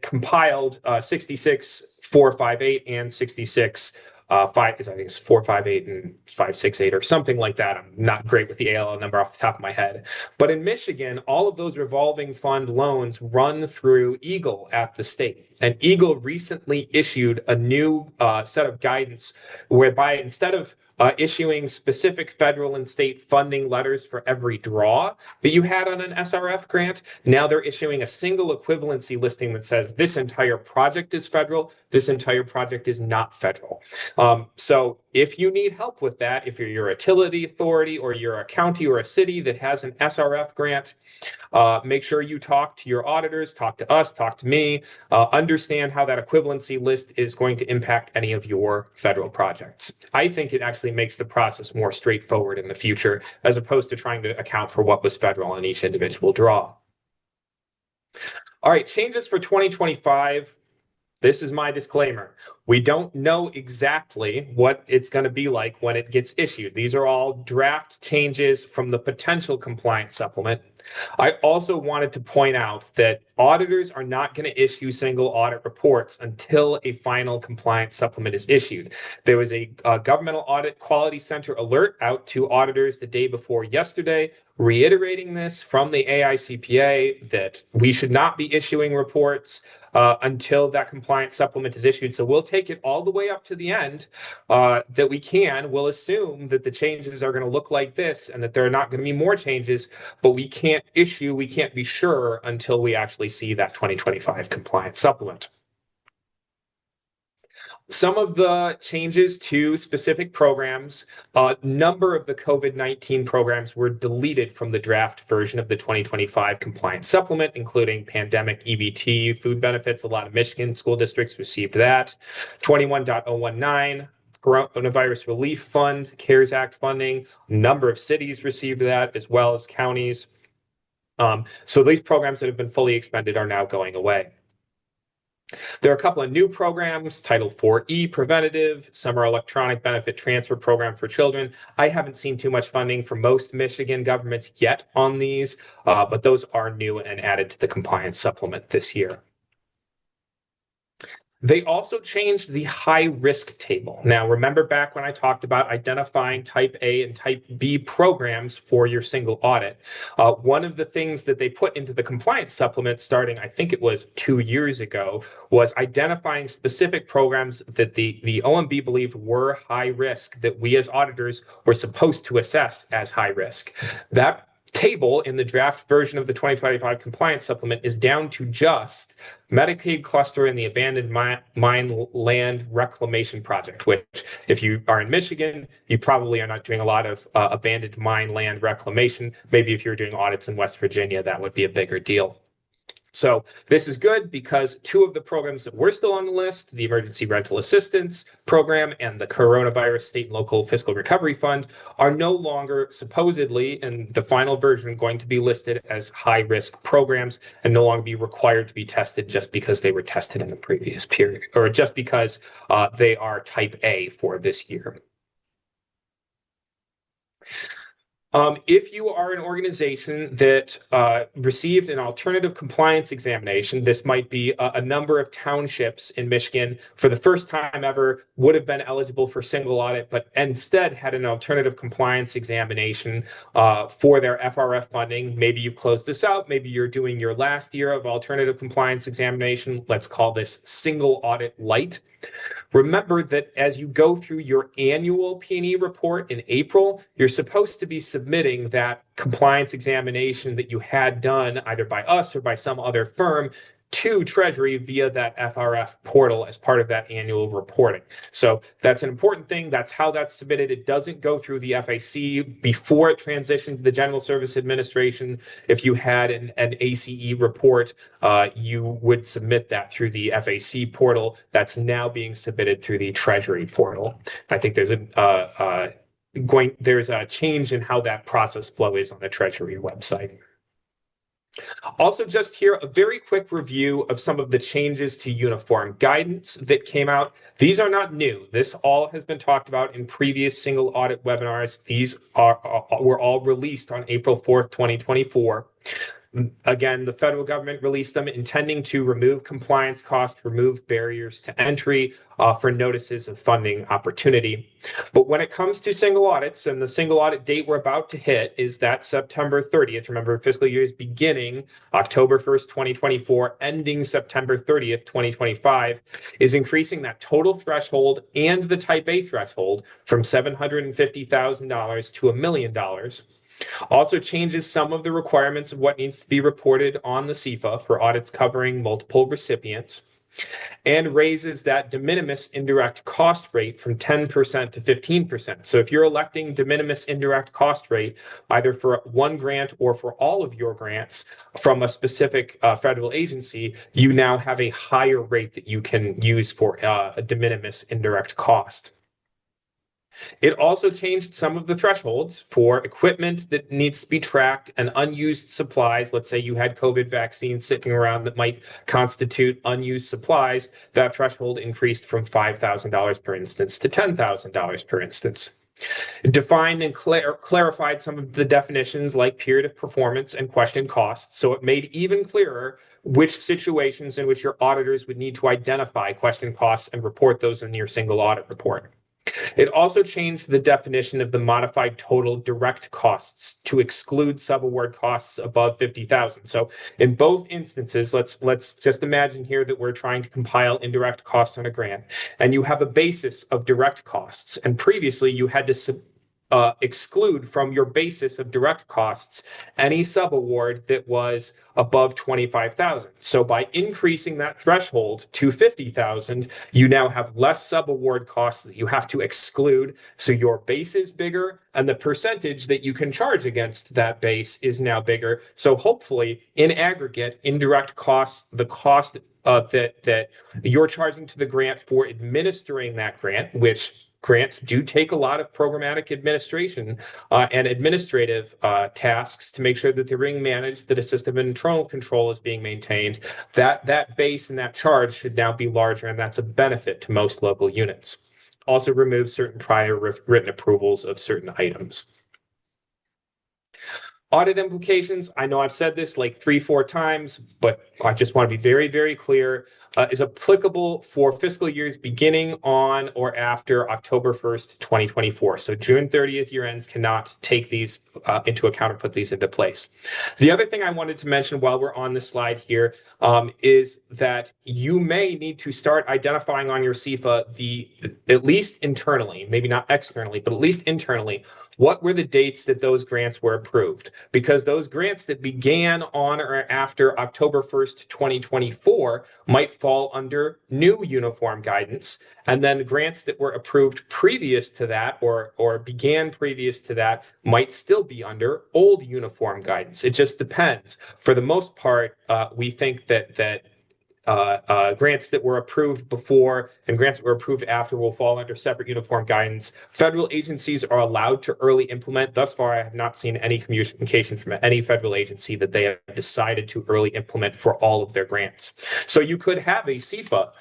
compiled 66458 and 66 I think it's 458 and 568 or something like that. I'm not great with the ALL number off the top of my head. But in Michigan, all of those revolving fund loans run through Eagle at the state. And Eagle recently issued a new set of guidance whereby instead of issuing specific federal and state funding letters for every draw that you had on an SRF grant, now they're issuing a single equivalency listing that says this entire project is federal, this entire project is not federal. So if you need help with that, if you're your utility authority or you're a county or a city that has an SRF grant, make sure you talk to your auditors, talk to us, talk to me, understand how that equivalency list is going to impact any of your federal projects. I think it actually makes the process more straightforward in the future, as opposed to trying to account for what was federal on each individual draw. All right, changes for 2025. This is my disclaimer. We don't know exactly what it's going to be like when it gets issued. These are all draft changes from the potential compliance supplement. I also wanted to point out that auditors are not going to issue single audit reports until a final compliance supplement is issued. There was a Governmental Audit Quality Center alert out to auditors the day before yesterday, reiterating this from the AICPA that we should not be issuing reports until that compliance supplement is issued. So we'll take it all the way up to the end that we can. We'll assume that the changes are going to look like this and that there are not going to be more changes, but we can't be sure until we actually see that 2025 compliance supplement. Some of the changes to specific programs, a number of the COVID-19 programs were deleted from the draft version of the 2025 compliance supplement, including pandemic EBT, food benefits. A lot of Michigan school districts received that. 21.019, Coronavirus Relief Fund, CARES Act funding. A number of cities received that, as well as counties. So these programs that have been fully expended are now going away. There are a couple of new programs, Title 4E Preventative, Summer Electronic Benefit Transfer Program for Children. I haven't seen too much funding from most Michigan governments yet on these, but those are new and added to the compliance supplement this year. They also changed the high risk table. Now, remember back when I talked about identifying type A and type B programs for your single audit. One of the things that they put into the compliance supplement starting, I think it was 2 years ago, was identifying specific programs that the OMB believed were high risk, that we as auditors were supposed to assess as high risk. That table in the draft version of the 2025 compliance supplement is down to just Medicaid cluster and the abandoned mine land reclamation project, which if you are in Michigan, you probably are not doing a lot of abandoned mine land reclamation. Maybe if you're doing audits in West Virginia, that would be a bigger deal. So this is good because two of the programs that were still on the list, the Emergency Rental Assistance Program and the Coronavirus State and Local Fiscal Recovery Fund, are no longer supposedly in the final version going to be listed as high-risk programs and no longer be required to be tested just because they were tested in the previous period or just because they are type A for this year. If you are an organization that received an alternative compliance examination, this might be a number of townships in Michigan for the first time ever would have been eligible for single audit, but instead had an alternative compliance examination for their FRF funding. Maybe you've closed this out. Maybe you're doing your last year of alternative compliance examination. Let's call this single audit light. Remember that as you go through your annual P&E report in April, you're supposed to be submitting that compliance examination that you had done either by us or by some other firm to Treasury via that FRF portal as part of that annual reporting. So that's an important thing. That's how that's submitted. It doesn't go through the FAC before it transitioned to the General Service Administration. If you had an ACE report, you would submit that through the FAC portal. That's now being submitted through the Treasury portal. I think there's a change in how that process flow is on the Treasury website. Also, just here, a very quick review of some of the changes to uniform guidance that came out. These are not new. This all has been talked about in previous single audit webinars. These were all released on April 4th, 2024. Again, the federal government released them intending to remove compliance costs, remove barriers to entry, offer notices of funding opportunity. But when it comes to single audits, and the single audit date we're about to hit is that September 30th. Remember, fiscal year is beginning October 1st, 2024, ending September 30th, 2025, is increasing that total threshold and the type A threshold from $750,000 to $1 million. Also changes some of the requirements of what needs to be reported on the CFA for audits covering multiple recipients, and raises that de minimis indirect cost rate from 10% to 15%. So if you're electing de minimis indirect cost rate, either for one grant or for all of your grants from a specific federal agency, you now have a higher rate that you can use for a de minimis indirect cost. It also changed some of the thresholds for equipment that needs to be tracked and unused supplies. Let's say you had COVID vaccines sitting around that might constitute unused supplies. That threshold increased from $5,000 per instance to $10,000 per instance. It defined and clarified some of the definitions like period of performance and question costs. So it made even clearer which situations in which your auditors would need to identify question costs and report those in your single audit report. It also changed the definition of the modified total direct costs to exclude subaward costs above $50,000. So in both instances, let's just imagine here that we're trying to compile indirect costs on a grant, and you have a basis of direct costs. And previously, you had to exclude from your basis of direct costs any subaward that was above $25,000. So by increasing that threshold to $50,000, you now have less subaward costs that you have to exclude. So your base is bigger, and the percentage that you can charge against that base is now bigger. So hopefully, in aggregate, indirect costs, the cost that you're charging to the grant for administering that grant, which grants do take a lot of programmatic administration and administrative tasks to make sure that they're being managed, that a system of internal control is being maintained. That base and that charge should now be larger, and that's a benefit to most local units. Also removes certain prior written approvals of certain items. Audit implications, I know I've said this like 3-4 times, but I just want to be very, very clear, is applicable for fiscal years beginning on or after October 1st, 2024. So June 30th year ends cannot take these into account or put these into place. The other thing I wanted to mention while we're on this slide here is that you may need to start identifying on your CIFA at least internally, maybe not externally, but at least internally, what were the dates that those grants were approved? Because those grants that began on or after October 1st, 2024 might fall under new uniform guidance. And then grants that were approved previous to that or began previous to that might still be under old uniform guidance. It just depends. For the most part, we think that grants that were approved before and grants that were approved after will fall under separate uniform guidance. Federal agencies are allowed to early implement. Thus far, I have not seen any communication from any federal agency that they have decided to early implement for all of their grants. So you could have a CIFA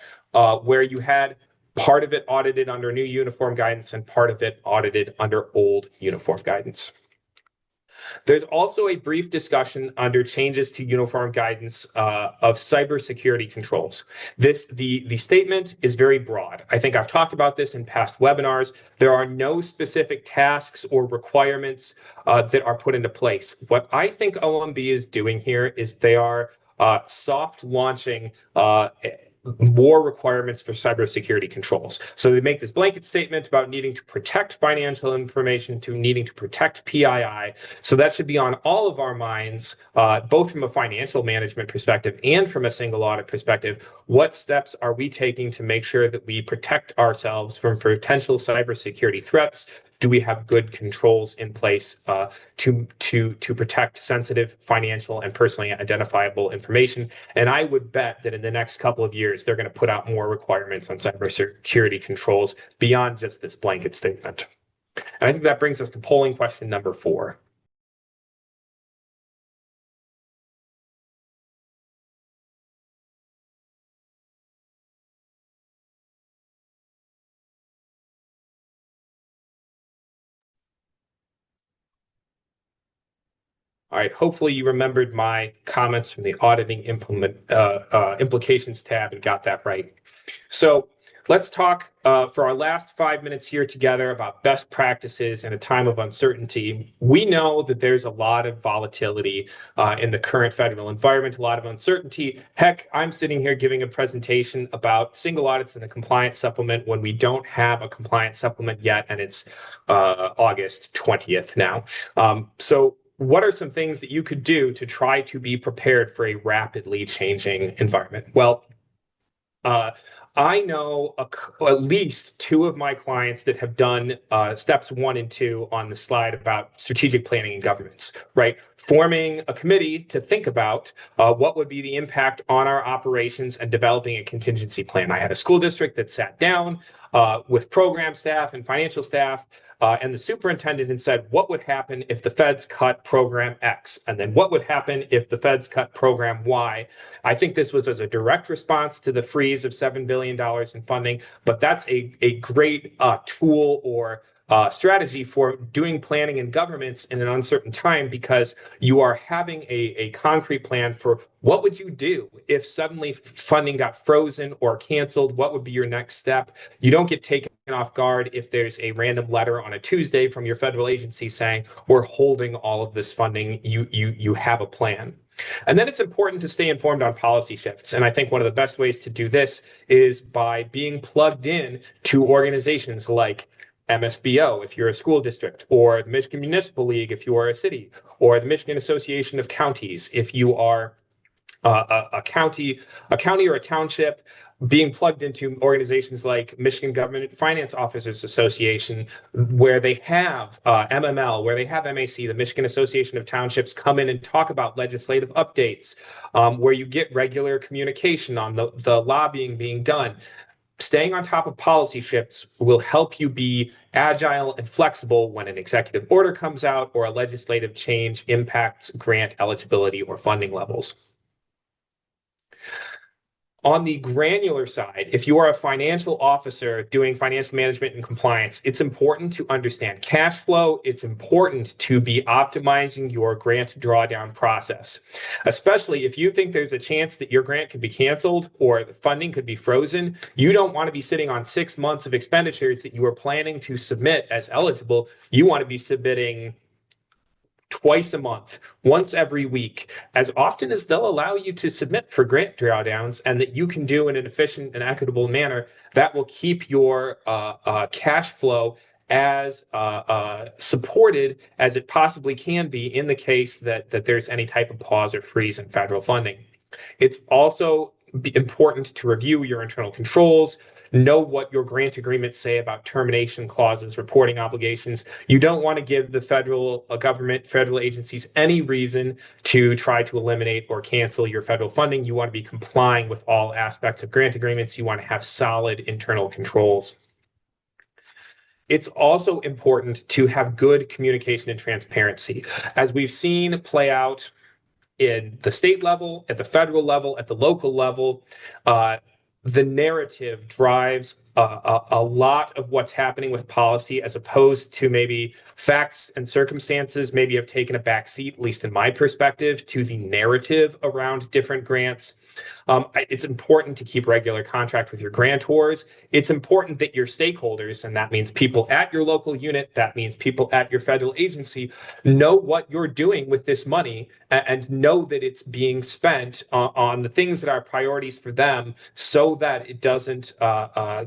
where you had part of it audited under new uniform guidance and part of it audited under old uniform guidance. There's also a brief discussion under changes to uniform guidance of cybersecurity controls. The statement is very broad. I think I've talked about this in past webinars. There are no specific tasks or requirements that are put into place. What I think OMB is doing here is they are soft launching more requirements for cybersecurity controls. So they make this blanket statement about needing to protect financial information, to needing to protect PII. So that should be on all of our minds, both from a financial management perspective and from a single audit perspective. What steps are we taking to make sure that we protect ourselves from potential cybersecurity threats? Do we have good controls in place to protect sensitive financial and personally identifiable information? And I would bet that in the next couple of years, they're going to put out more requirements on cybersecurity controls beyond just this blanket statement. And I think that brings us to polling question number 4. All right, hopefully you remembered my comments from the auditing implications tab and got that right. So let's talk for our last 5 minutes here together about best practices in a time of uncertainty. We know that there's a lot of volatility in the current federal environment, a lot of uncertainty. Heck, I'm sitting here giving a presentation about single audits and the compliance supplement when we don't have a compliance supplement yet, and it's August 20th now. So what are some things that you could do to try to be prepared for a rapidly changing environment? Well, I know at least 2 of my clients that have done steps 1 and 2 on the slide about strategic planning in governments, right? Forming a committee to think about what would be the impact on our operations and developing a contingency plan. I had a school district that sat down with program staff and financial staff and the superintendent and said, what would happen if the feds cut program X? And then what would happen if the feds cut program Y? I think this was as a direct response to the freeze of $7 billion in funding, but that's a great tool or strategy for doing planning in governments in an uncertain time, because you are having a concrete plan for what would you do if suddenly funding got frozen or canceled. What would be your next step? You don't get taken off guard if there's a random letter on a Tuesday from your federal agency saying we're holding all of this funding. You have a plan. And then it's important to stay informed on policy shifts. And I think one of the best ways to do this is by being plugged in to organizations like MSBO if you're a school district, or the Michigan Municipal League if you are a city, or the Michigan Association of Counties if you are a county or a township. Being plugged into organizations like Michigan Government Finance Officers Association, where they have MML, where they have MAC, the Michigan Association of Townships, come in and talk about legislative updates, where you get regular communication on the lobbying being done. Staying on top of policy shifts will help you be agile and flexible when an executive order comes out or a legislative change impacts grant eligibility or funding levels. On the granular side, if you are a financial officer doing financial management and compliance, it's important to understand cash flow. It's important to be optimizing your grant drawdown process, especially if you think there's a chance that your grant could be canceled or the funding could be frozen. You don't want to be sitting on 6 months of expenditures that you are planning to submit as eligible. You want to be submitting twice a month, once every week, as often as they'll allow you to submit for grant drawdowns, and that you can do in an efficient and equitable manner that will keep your cash flow as supported as it possibly can be in the case that there's any type of pause or freeze in federal funding. It's also important to review your internal controls, know what your grant agreements say about termination clauses, reporting obligations. You don't want to give the federal government, federal agencies any reason to try to eliminate or cancel your federal funding. You want to be complying with all aspects of grant agreements. You want to have solid internal controls. It's also important to have good communication and transparency. As we've seen play out in the state level, at the federal level, at the local level, the narrative drives a lot of what's happening with policy, as opposed to maybe facts and circumstances maybe have taken a back seat, at least in my perspective, to the narrative around different grants. It's important to keep regular contact with your grantors. It's important that your stakeholders, and that means people at your local unit, that means people at your federal agency, know what you're doing with this money and know that it's being spent on the things that are priorities for them, so that it doesn't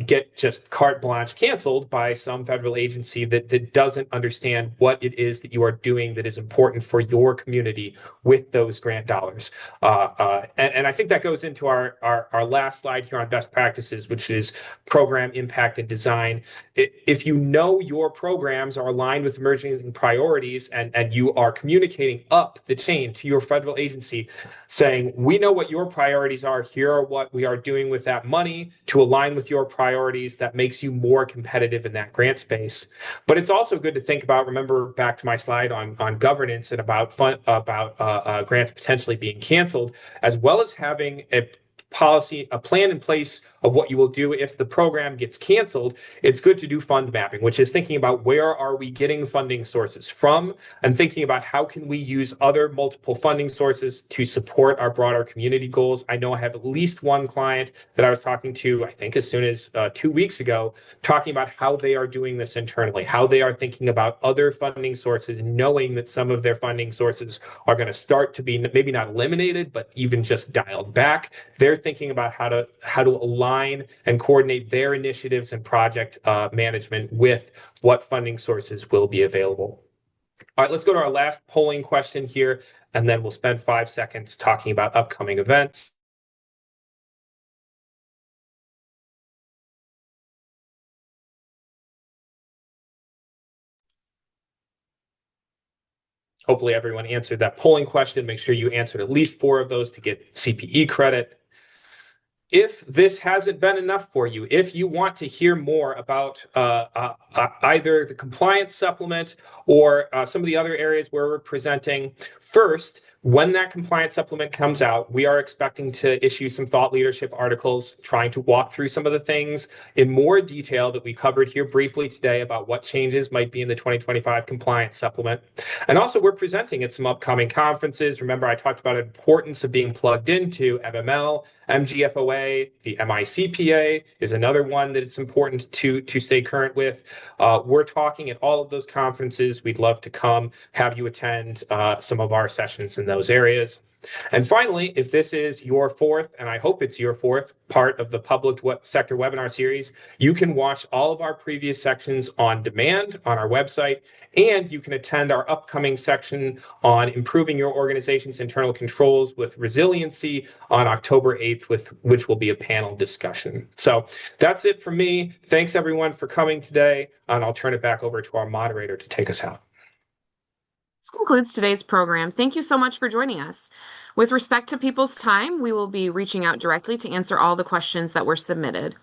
get just carte blanche canceled by some federal agency that doesn't understand what it is that you are doing that is important for your community with those grant dollars. And I think that goes into our last slide here on best practices, which is program impact and design. If you know your programs are aligned with emerging priorities, and you are communicating up the chain to your federal agency saying, we know what your priorities are, here are what we are doing with that money to align with your priorities, that makes you more competitive in that grant space. But it's also good to think about, remember back to my slide on governance and about grants potentially being canceled, as well as having a plan in place of what you will do if the program gets canceled. It's good to do fund mapping, which is thinking about where are we getting funding sources from, and thinking about how can we use other multiple funding sources to support our broader community goals. I know I have at least one client that I was talking to, I think as soon as 2 weeks ago, talking about how they are doing this internally, how they are thinking about other funding sources, knowing that some of their funding sources are going to start to be maybe not eliminated, but even just dialed back. They're thinking about how to align and coordinate their initiatives and project management with what funding sources will be available. All right, let's go to our last polling question here, and then we'll spend 5 seconds talking about upcoming events. Hopefully everyone answered that polling question. Make sure you answered at least 4 of those to get CPE credit. If this hasn't been enough for you, if you want to hear more about either the compliance supplement or some of the other areas where we're presenting, first, when that compliance supplement comes out, we are expecting to issue some thought leadership articles trying to walk through some of the things in more detail that we covered here briefly today about what changes might be in the 2025 compliance supplement. And also, we're presenting at some upcoming conferences. Remember, I talked about the importance of being plugged into MML, MGFOA, the MICPA is another one that it's important to stay current with. We're talking at all of those conferences. We'd love to come have you attend some of our sessions in those areas. And finally, if this is your 4th, and I hope it's your 4th part of the public sector webinar series, you can watch all of our previous sections on demand on our website, and you can attend our upcoming section on improving your organization's internal controls with resiliency on October 8th, which will be a panel discussion. So that's it for me. Thanks everyone for coming today, and I'll turn it back over to our moderator to take us out. This concludes today's program. Thank you so much for joining us. With respect to people's time, we will be reaching out directly to answer all the questions that were submitted.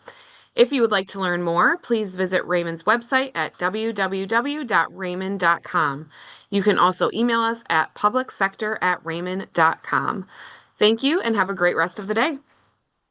If you would like to learn more, please visit Rehmann's website at www.rehmann.com. You can also email us at publicsector@rehmann.com. Thank you and have a great rest of the day.